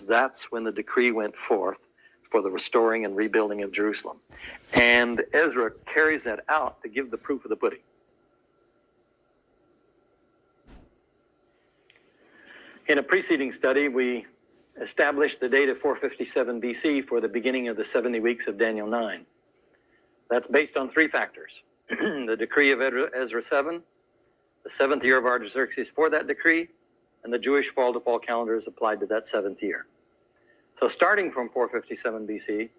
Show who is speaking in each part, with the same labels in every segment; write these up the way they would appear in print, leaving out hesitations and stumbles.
Speaker 1: That's when the decree went forth for the restoring and rebuilding of Jerusalem. And Ezra carries that out to give the proof of the pudding. In a preceding study, we established the date of 457 BC for the beginning of the 70 weeks of Daniel 9. That's based on three factors. The decree of Ezra 7, the seventh year of Artaxerxes for that decree, and the Jewish fall-to-fall calendar is applied to that seventh year. So starting from 457 BC,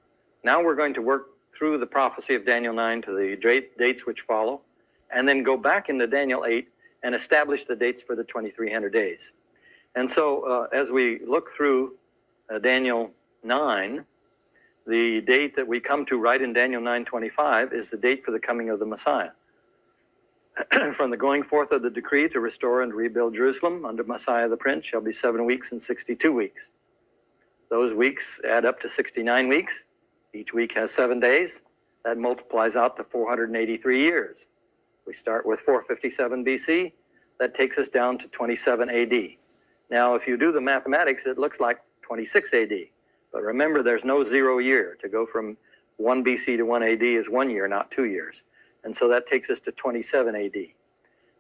Speaker 1: now we're going to work through the prophecy of Daniel 9 to the dates which follow, and then go back into Daniel 8 and establish the dates for the 2300 days. And so as we look through Daniel 9, the date that we come to right in Daniel 9:25 is the date for the coming of the Messiah. From the going forth of the decree to restore and rebuild Jerusalem under Messiah the Prince shall be 7 weeks and 62 weeks. Those weeks add up to 69 weeks. Each week has 7 days. That multiplies out to 483 years. We start with 457 BC. That takes us down to 27 AD. Now, if you do the mathematics, it looks like 26 AD. But remember, there's no 0 year. To go from 1 BC to 1 AD is 1 year, not 2 years. And so that takes us to 27 AD.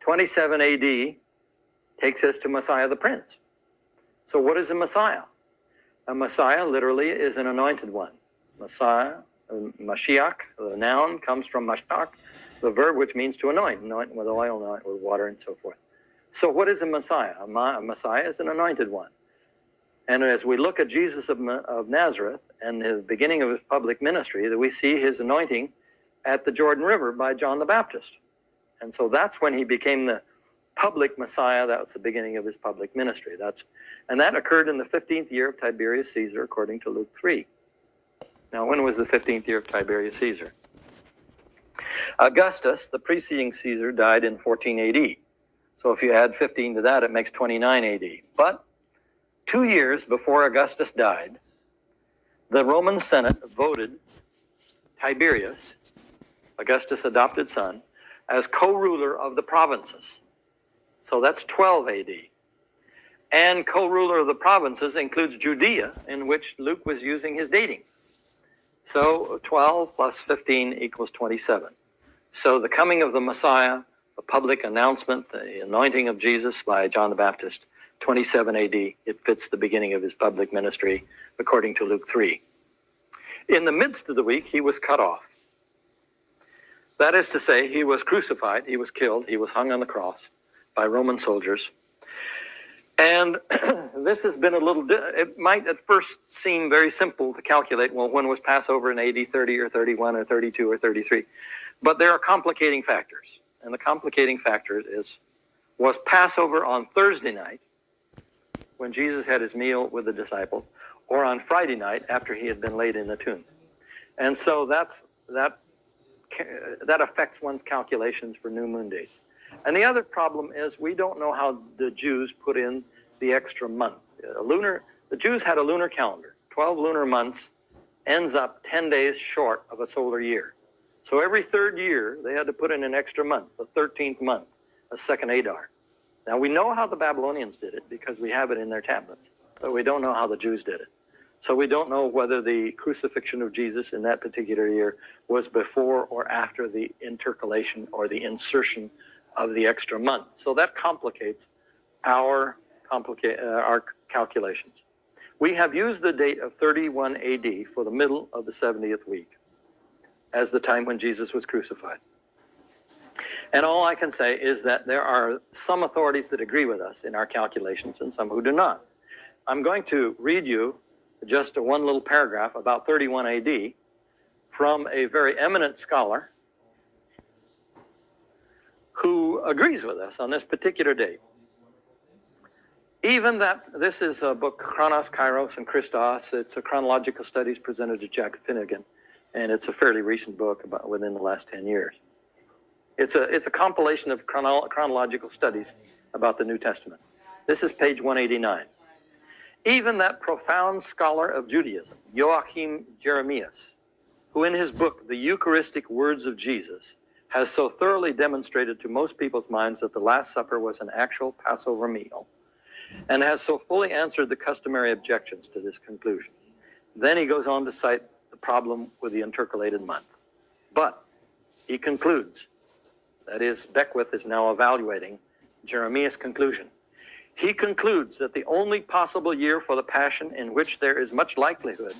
Speaker 1: 27 AD takes us to Messiah the Prince. So what is a Messiah? A Messiah literally is an anointed one. Messiah, Mashiach, the noun comes from Mashiach, the verb which means to anoint with oil, anoint with water, and so forth. So what is a Messiah? A Messiah is an anointed one. And as we look at Jesus of Nazareth and the beginning of his public ministry, that we see his anointing at the Jordan River by John the Baptist. And so that's when he became the public Messiah. That was the beginning of his public ministry. And that occurred in the 15th year of Tiberius Caesar, according to Luke 3. Now, when was the 15th year of Tiberius Caesar? Augustus, the preceding Caesar, died in 14 AD. So if you add 15 to that, it makes 29 AD. But 2 years before Augustus died, the Roman Senate voted Tiberius, Augustus' adopted son, as co-ruler of the provinces. So that's 12 AD. And co-ruler of the provinces includes Judea, in which Luke was using his dating. So 12 plus 15 equals 27. So the coming of the Messiah, the public announcement, the anointing of Jesus by John the Baptist, 27 AD, it fits the beginning of his public ministry, according to Luke 3. In the midst of the week, he was cut off. That is to say, he was crucified, he was killed, he was hung on the cross by Roman soldiers. And this has been it might at first seem very simple to calculate, well, when was Passover in AD 30 or 31 or 32 or 33? But there are complicating factors. And the complicating factor was Passover on Thursday night, when Jesus had his meal with the disciples, or on Friday night after he had been laid in the tomb. And so that affects one's calculations for new moon dates. And the other problem is we don't know how the Jews put in the extra month. The Jews had a lunar calendar. 12 lunar months ends up 10 days short of a solar year. So every third year, they had to put in an extra month, the 13th month, a second Adar. Now, we know how the Babylonians did it because we have it in their tablets, but we don't know how the Jews did it. So we don't know whether the crucifixion of Jesus in that particular year was before or after the intercalation or the insertion of the extra month. So that complicates our calculations. We have used the date of 31 AD for the middle of the 70th week as the time when Jesus was crucified. And all I can say is that there are some authorities that agree with us in our calculations and some who do not. I'm going to read you just one little paragraph about 31 AD from a very eminent scholar who agrees with us on this particular date. Even that, this is a book, Chronos, Kairos, and Christos. It's a chronological studies presented to Jack Finnegan, and it's a fairly recent book about within the last 10 years. It's a compilation of chronological studies about the New Testament. This is page 189. Even that profound scholar of Judaism, Joachim Jeremias, who in his book, The Eucharistic Words of Jesus, has so thoroughly demonstrated to most people's minds that the Last Supper was an actual Passover meal, and has so fully answered the customary objections to this conclusion. Then he goes on to cite the problem with the intercalated month. But he concludes, that is, Beckwith is now evaluating Jeremiah's conclusion. He concludes that the only possible year for the Passion in which there is much likelihood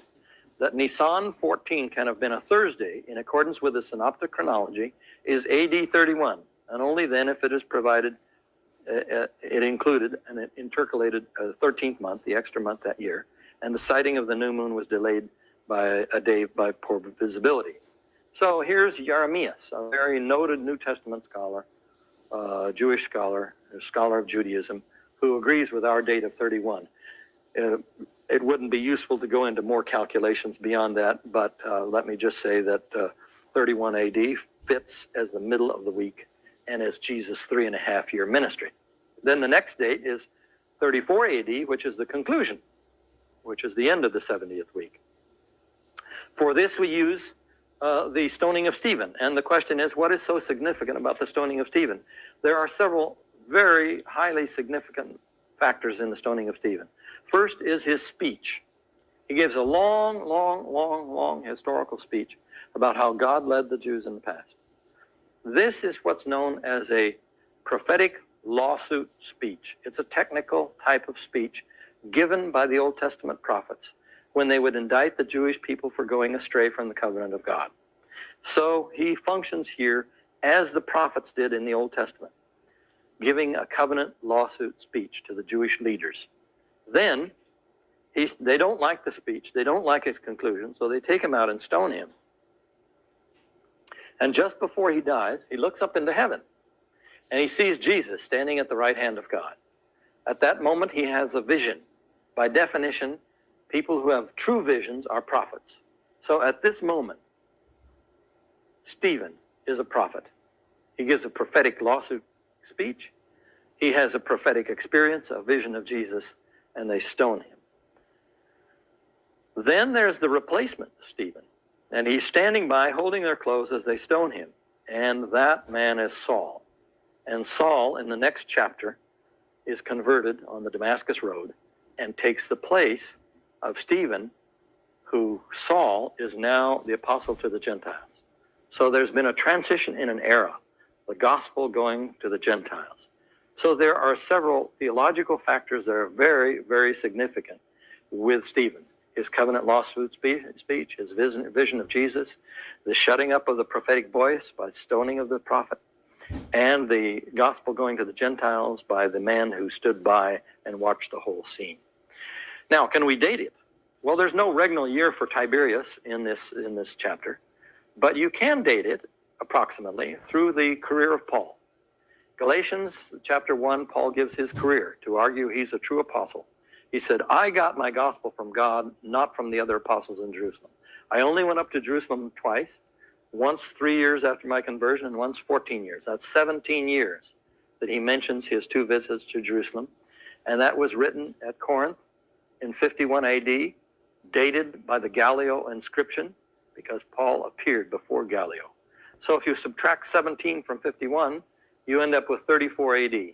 Speaker 1: that Nisan 14 can have been a Thursday in accordance with the synoptic chronology is AD 31, and only then if it is provided, it included an intercalated 13th month, the extra month that year, and the sighting of the new moon was delayed by a day by poor visibility. So here's Jeremias, a very noted New Testament scholar, Jewish scholar, a scholar of Judaism, who agrees with our date of 31. It wouldn't be useful to go into more calculations beyond that, but let me just say that 31 AD fits as the middle of the week and as Jesus' 3.5-year ministry. Then the next date is 34 AD, which is the conclusion, which is the end of the 70th week. For this we use the stoning of Stephen. And the question is, what is so significant about the stoning of Stephen? There are several very highly significant factors in the stoning of Stephen. First is his speech. He gives a long historical speech about how God led the Jews in the past. This is what's known as a prophetic lawsuit speech. It's a technical type of speech given by the Old Testament prophets when they would indict the Jewish people for going astray from the covenant of God. So he functions here as the prophets did in the Old Testament, giving a covenant lawsuit speech to the Jewish leaders. Then they don't like the speech, they don't like his conclusion, so they take him out and stone him. And just before he dies, he looks up into heaven and he sees Jesus standing at the right hand of God. At that moment, he has a vision. By definition, people who have true visions are prophets. So at this moment, Stephen is a prophet. He gives a prophetic lawsuit speech. He has a prophetic experience, a vision of Jesus, and they stone him. Then there's the replacement of Stephen, and he's standing by holding their clothes as they stone him, and that man is Saul. And Saul, in the next chapter, is converted on the Damascus Road and takes the place of Stephen, who Saul is now the apostle to the Gentiles. So there's been a transition in an era, the gospel going to the Gentiles. So there are several theological factors that are very, very significant with Stephen. His covenant lawsuit speech, his vision of Jesus, the shutting up of the prophetic voice by stoning of the prophet, and the gospel going to the Gentiles by the man who stood by and watched the whole scene. Now, can we date it? Well, there's no regnal year for Tiberius in this chapter, but you can date it approximately through the career of Paul. Galatians chapter 1, Paul gives his career to argue he's a true apostle. He said, I got my gospel from God, not from the other apostles in Jerusalem. I only went up to Jerusalem twice, once 3 years after my conversion and once 14 years. That's 17 years that he mentions his 2 visits to Jerusalem. And that was written at Corinth in 51 AD, dated by the Gallio inscription, because Paul appeared before Gallio. So if you subtract 17 from 51, you end up with 34 AD.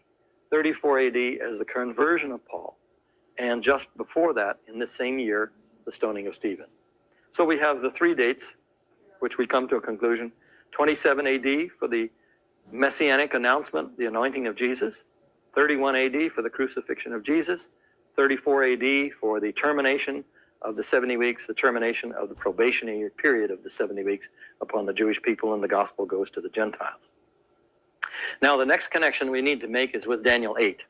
Speaker 1: 34 AD as the conversion of Paul. And just before that, in the same year, the stoning of Stephen. So we have the 3 dates, which we come to a conclusion. 27 AD for the messianic announcement, the anointing of Jesus. 31 AD for the crucifixion of Jesus. 34 AD for the termination of the 70 weeks, the termination of the probationary period of the 70 weeks upon the Jewish people, and the gospel goes to the Gentiles. Now, the next connection we need to make is with Daniel 8.